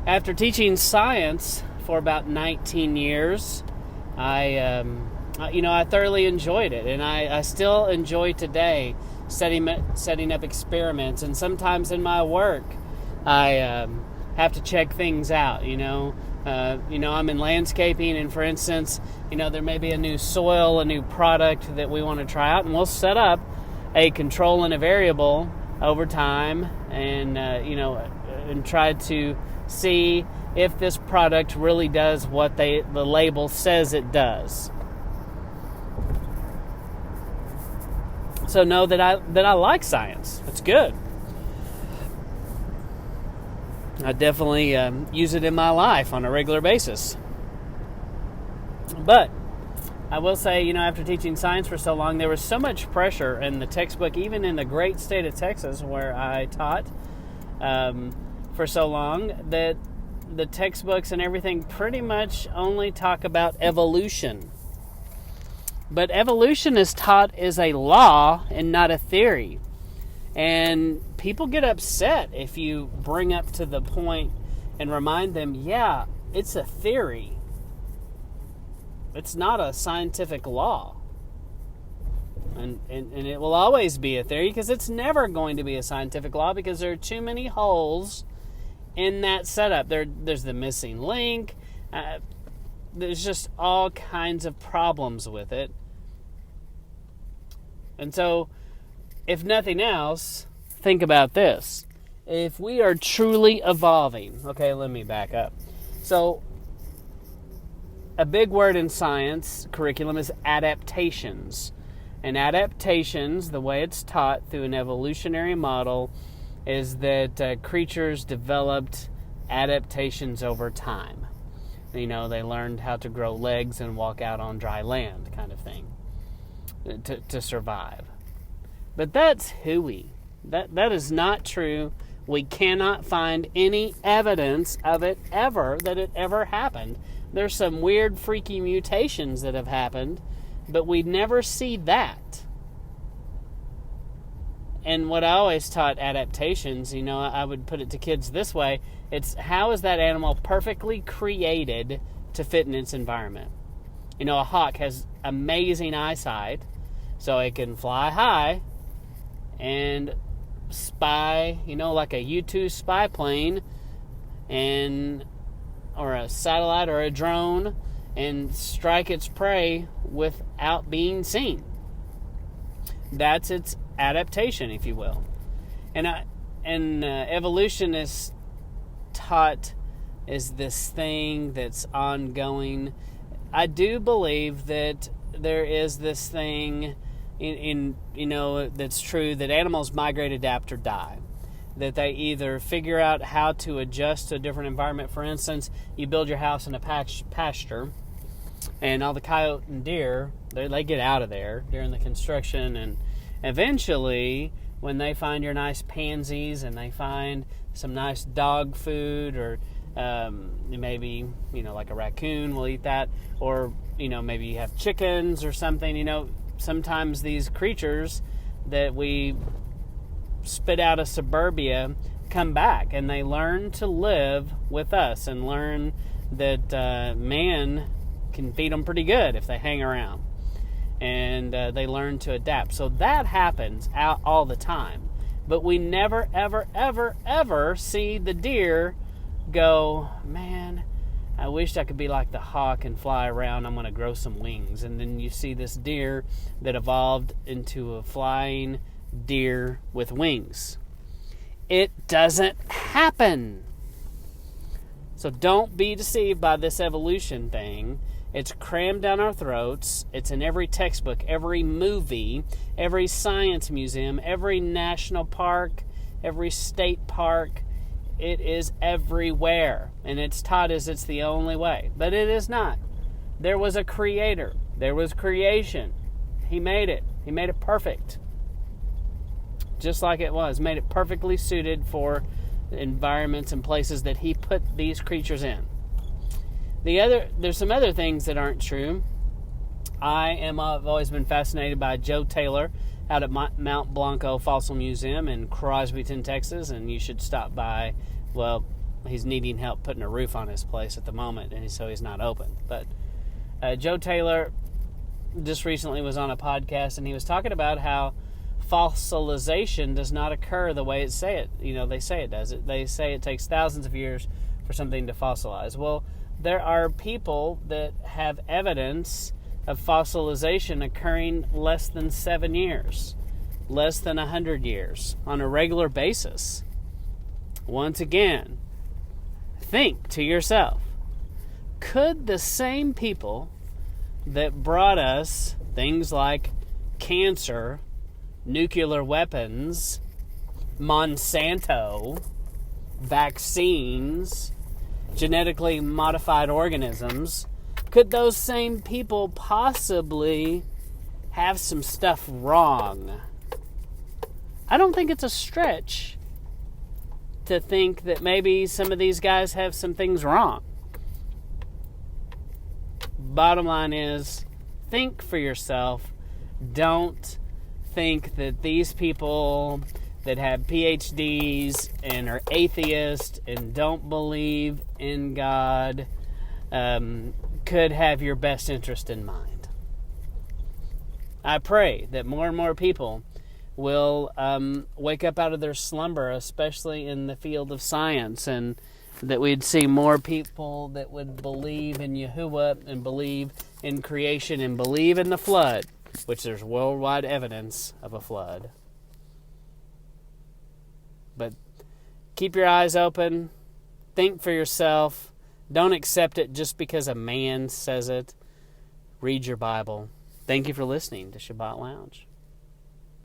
After teaching science for about 19 years, I thoroughly enjoyed it, and I still enjoy today setting up experiments. And sometimes in my work, I have to check things out. I'm in landscaping, and for instance, there may be a new soil, a new product that we want to try out, and we'll set up a control and a variable over time, and try to see if this product really does what the label says it does. So know that I like science. It's good. I definitely use it in my life on a regular basis. But I will say, after teaching science for so long, there was so much pressure in the textbook, even in the great state of Texas where I taught for so long, that the textbooks and everything pretty much only talk about evolution. But evolution is taught as a law and not a theory. And people get upset if you bring up to the point and remind them, yeah, it's a theory. It's not a scientific law. And it will always be a theory, because it's never going to be a scientific law, because there are too many holes in that setup. There's the missing link. There's just all kinds of problems with it. And so, if nothing else, think about this. If we are truly evolving, okay, let me back up. So, a big word in science curriculum is adaptations. And adaptations, the way it's taught through an evolutionary model, is that creatures developed adaptations over time. They learned how to grow legs and walk out on dry land, kind of thing, to survive. But that's hooey. That is not true. We cannot find any evidence of it that it ever happened. There's some weird, freaky mutations that have happened, but we never see that. And what I always taught adaptations, I would put it to kids this way. It's, how is that animal perfectly created to fit in its environment? A hawk has amazing eyesight, so it can fly high and spy, like a U-2 spy plane or a satellite or a drone, and strike its prey without being seen. That's its adaptation, if you will. And evolution is taught as this thing that's ongoing. I do believe that there is this thing that's true, that animals migrate, adapt, or die. That they either figure out how to adjust to a different environment. For instance, you build your house in a pasture, and all the coyote and deer, they get out of there during the construction, and eventually, when they find your nice pansies and they find some nice dog food, or maybe, like a raccoon will eat that, or, maybe you have chickens or something, sometimes these creatures that we spit out of suburbia come back, and they learn to live with us and learn that man can feed them pretty good if they hang around. And they learn to adapt. So that happens out all the time. But we never, ever, ever, ever see the deer go, man, I wish I could be like the hawk and fly around. I'm going to grow some wings. And then you see this deer that evolved into a flying deer with wings. It doesn't happen. So don't be deceived by this evolution thing. It's crammed down our throats. It's in every textbook, every movie, every science museum, every national park, every state park. It is everywhere. And it's taught as it's the only way. But it is not. There was a creator. There was creation. He made it. He made it perfect. Just like it was. Made it perfectly suited for environments and places that he put these creatures in. There's some other things that aren't true. I've always been fascinated by Joe Taylor out at Mount Blanco Fossil Museum in Crosbyton, Texas, and you should stop by. Well, he's needing help putting a roof on his place at the moment, and so he's not open. But Joe Taylor just recently was on a podcast, and he was talking about how fossilization does not occur the way they say it does. They say it takes thousands of years for something to fossilize. Well, there are people that have evidence of fossilization occurring less than 7 years, less than 100 years, on a regular basis. Once again, think to yourself, could the same people that brought us things like cancer, nuclear weapons, Monsanto, vaccines, genetically modified organisms, could those same people possibly have some stuff wrong? I don't think it's a stretch to think that maybe some of these guys have some things wrong. Bottom line is, think for yourself. Don't think that these people that have PhDs and are atheists and don't believe in God could have your best interest in mind. I pray that more and more people will wake up out of their slumber, especially in the field of science, and that we'd see more people that would believe in Yahuwah and believe in creation and believe in the flood, which there's worldwide evidence of a flood. But keep your eyes open. Think for yourself. Don't accept it just because a man says it. Read your Bible. Thank you for listening to Shabbat Lounge.